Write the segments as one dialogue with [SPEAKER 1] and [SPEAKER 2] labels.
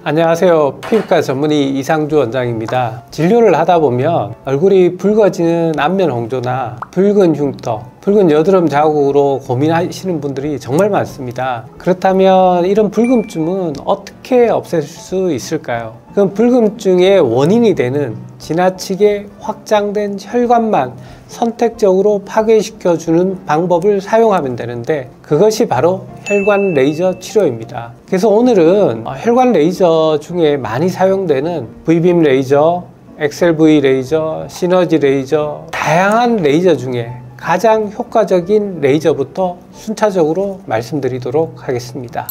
[SPEAKER 1] 안녕하세요. 피부과 전문의 이상주 원장입니다. 진료를 하다 보면 얼굴이 붉어지는 안면 홍조나 붉은 흉터, 붉은 여드름 자국으로 고민하시는 분들이 정말 많습니다. 그렇다면 이런 붉음증은 어떻게 없앨 수 있을까요? 그럼 붉음증의 원인이 되는 지나치게 확장된 혈관만 선택적으로 파괴시켜주는 방법을 사용하면 되는데, 그것이 바로 혈관 레이저 치료입니다. 그래서 오늘은 혈관 레이저 중에 많이 사용되는 V빔 레이저, XLV 레이저, 시너지 레이저, 다양한 레이저 중에 가장 효과적인 레이저부터 순차적으로 말씀드리도록 하겠습니다.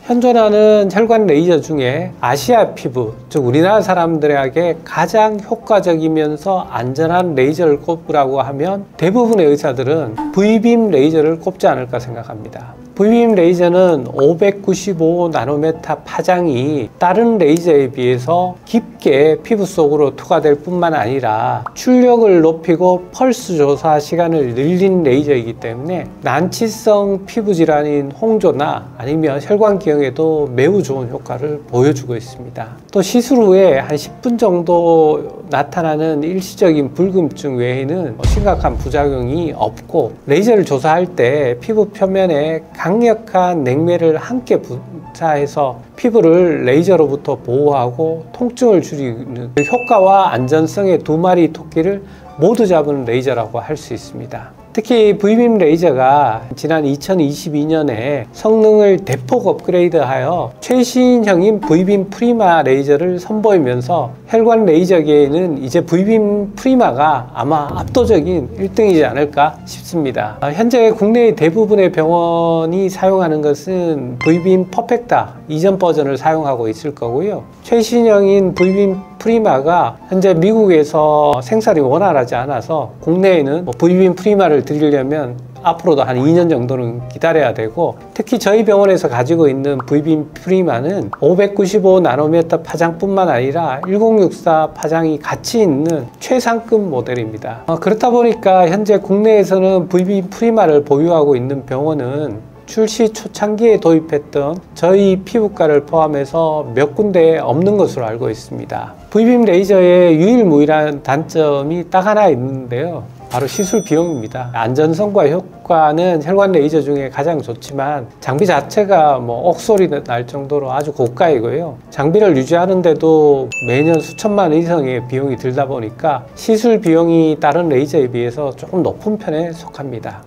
[SPEAKER 1] 현존하는 혈관 레이저 중에 아시아 피부, 즉 우리나라 사람들에게 가장 효과적이면서 안전한 레이저를 꼽으라고 하면 대부분의 의사들은 V빔 레이저를 꼽지 않을까 생각합니다. V빔 레이저는 595 나노메타 파장이 다른 레이저에 비해서 깊게 피부 속으로 투과될 뿐만 아니라 출력을 높이고 펄스 조사 시간을 늘린 레이저이기 때문에 난치성 피부 질환인 홍조나 아니면 혈관기형에도 매우 좋은 효과를 보여주고 있습니다. 또 시술 후에 한 10분 정도 나타나는 일시적인 붉음증 외에는 심각한 부작용이 없고, 레이저를 조사할 때 피부 표면에 강력한 냉매를 함께 분사해서 피부를 레이저로부터 보호하고 통증을 줄이는 효과와 안전성의 두 마리 토끼를 모두 잡은 레이저라고 할 수 있습니다. 특히 V빔 레이저가 지난 2022년에 성능을 대폭 업그레이드하여 최신형인 V빔 프리마 레이저를 선보이면서 혈관 레이저계에는 이제 V빔 프리마가 아마 압도적인 1등이지 않을까 싶습니다. 현재 국내의 대부분의 병원이 사용하는 것은 V빔 퍼펙타 이전 버전을 사용하고 있을 거고요. 최신형인 V빔 프리마가 현재 미국에서 생산이 원활하지 않아서 국내에는 V빔 프리마를 드리려면 앞으로도 한 2년 정도는 기다려야 되고, 특히 저희 병원에서 가지고 있는 V빔 프리마는 595 나노메터 파장뿐만 아니라 1064 파장이 같이 있는 최상급 모델입니다. 그렇다 보니까 현재 국내에서는 V빔 프리마를 보유하고 있는 병원은 출시 초창기에 도입했던 저희 피부과를 포함해서 몇 군데 없는 것으로 알고 있습니다. V빔 레이저의 유일무이한 단점이 딱 하나 있는데요. 바로 시술 비용입니다. 안전성과 효과는 혈관 레이저 중에 가장 좋지만 장비 자체가 억소리 날 정도로 아주 고가이고요. 장비를 유지하는데도 매년 수천만 원 이상의 비용이 들다 보니까 시술 비용이 다른 레이저에 비해서 조금 높은 편에 속합니다.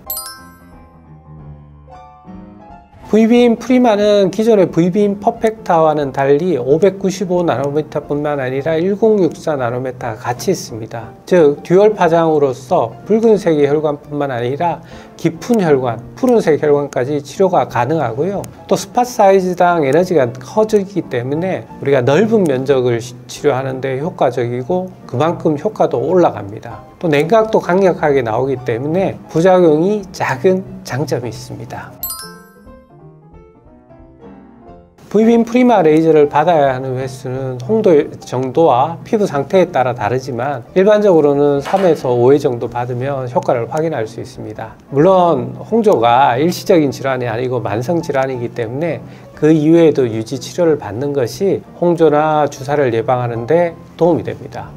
[SPEAKER 1] V빔 프리마는 기존의 V빔 퍼펙타와는 달리 595 나노메타 뿐만 아니라 1064 나노메타가 같이 있습니다. 즉 듀얼 파장으로서 붉은색의 혈관뿐만 아니라 깊은 혈관, 푸른색 혈관까지 치료가 가능하고요. 또 스팟 사이즈당 에너지가 커지기 때문에 우리가 넓은 면적을 치료하는 데 효과적이고 그만큼 효과도 올라갑니다. 또 냉각도 강력하게 나오기 때문에 부작용이 작은 장점이 있습니다. V빔 프리마 레이저를 받아야 하는 횟수는 홍도 정도와 피부 상태에 따라 다르지만 일반적으로는 3에서 5회 정도 받으면 효과를 확인할 수 있습니다. 물론 홍조가 일시적인 질환이 아니고 만성 질환이기 때문에 그 이후에도 유지 치료를 받는 것이 홍조나 주사를 예방하는 데 도움이 됩니다.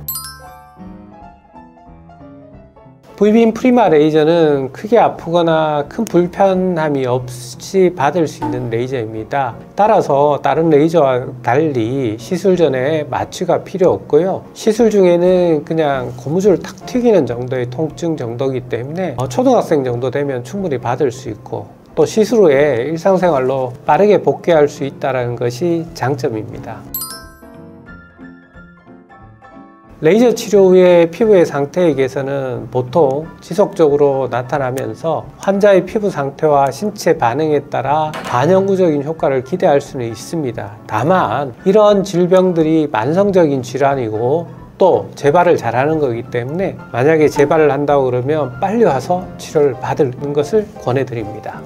[SPEAKER 1] V빔 프리마 레이저는 크게 아프거나 큰 불편함이 없이 받을 수 있는 레이저입니다. 따라서 다른 레이저와 달리 시술 전에 마취가 필요 없고요. 시술 중에는 그냥 고무줄을 탁 튀기는 정도의 통증 정도이기 때문에 초등학생 정도 되면 충분히 받을 수 있고, 또 시술 후에 일상생활로 빠르게 복귀할 수 있다는 것이 장점입니다. 레이저 치료 후에 피부의 상태의 개선은 보통 지속적으로 나타나면서 환자의 피부 상태와 신체 반응에 따라 반영구적인 효과를 기대할 수는 있습니다. 다만 이런 질병들이 만성적인 질환이고 또 재발을 잘하는 거기 때문에 만약에 재발을 한다고 그러면 빨리 와서 치료를 받는 것을 권해드립니다.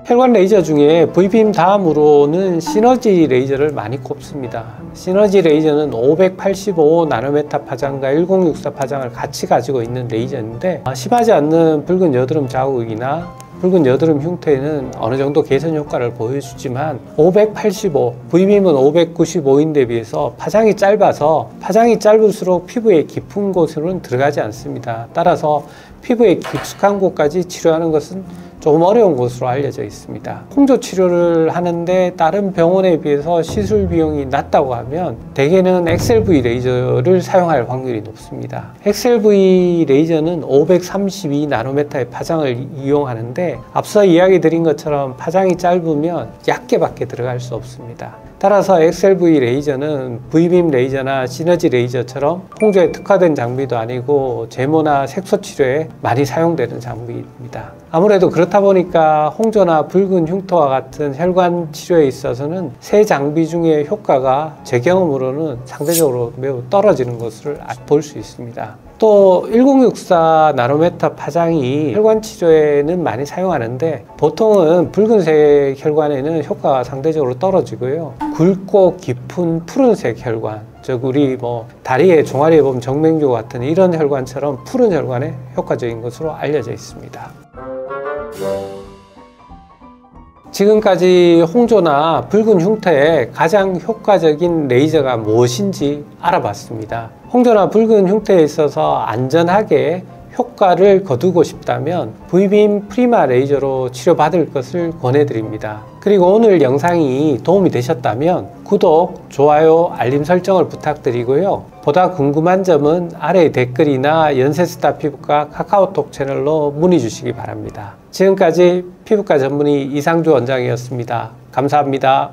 [SPEAKER 1] 혈관 레이저 중에 V빔 다음으로는 시너지 레이저를 많이 꼽습니다. 시너지 레이저는 585 나노메타 파장과 1064 파장을 같이 가지고 있는 레이저인데 심하지 않는 붉은 여드름 자국이나 붉은 여드름 흉터에는 어느 정도 개선 효과를 보여주지만 585, V빔은 595인데 비해서 파장이 짧아서 파장이 짧을수록 피부의 깊은 곳으로는 들어가지 않습니다. 따라서 피부에 깊숙한 곳까지 치료하는 것은 조금 어려운 것으로 알려져 있습니다. 홍조 치료를 하는데 다른 병원에 비해서 시술 비용이 낮다고 하면 대개는 XLV 레이저를 사용할 확률이 높습니다. XLV 레이저는 532나노메타의 파장을 이용하는데 앞서 이야기 드린 것처럼 파장이 짧으면 얇게밖에 들어갈 수 없습니다. 따라서 XLV 레이저는 V빔 레이저나 시너지 레이저처럼 홍조에 특화된 장비도 아니고 제모나 색소 치료에 많이 사용되는 장비입니다. 아무래도 그렇다 보니까 홍조나 붉은 흉터와 같은 혈관 치료에 있어서는 세 장비 중에 효과가 제 경험으로는 상대적으로 매우 떨어지는 것을 볼 수 있습니다. 또 1064 나노메타 파장이 혈관 치료에는 많이 사용하는데 보통은 붉은색 혈관에는 효과가 상대적으로 떨어지고요. 굵고 깊은 푸른색 혈관, 즉 우리 다리의 종아리에 보면 정맥류 같은 이런 혈관처럼 푸른 혈관에 효과적인 것으로 알려져 있습니다. 지금까지 홍조나 붉은 흉터에 가장 효과적인 레이저가 무엇인지 알아봤습니다. 홍조나 붉은 흉터에 있어서 안전하게 효과를 거두고 싶다면 V빔 프리마 레이저로 치료받을 것을 권해드립니다. 그리고 오늘 영상이 도움이 되셨다면 구독, 좋아요, 알림 설정을 부탁드리고요. 보다 궁금한 점은 아래 댓글이나 연세스타 피부과 카카오톡 채널로 문의 주시기 바랍니다. 지금까지 피부과 전문의 이상주 원장이었습니다. 감사합니다.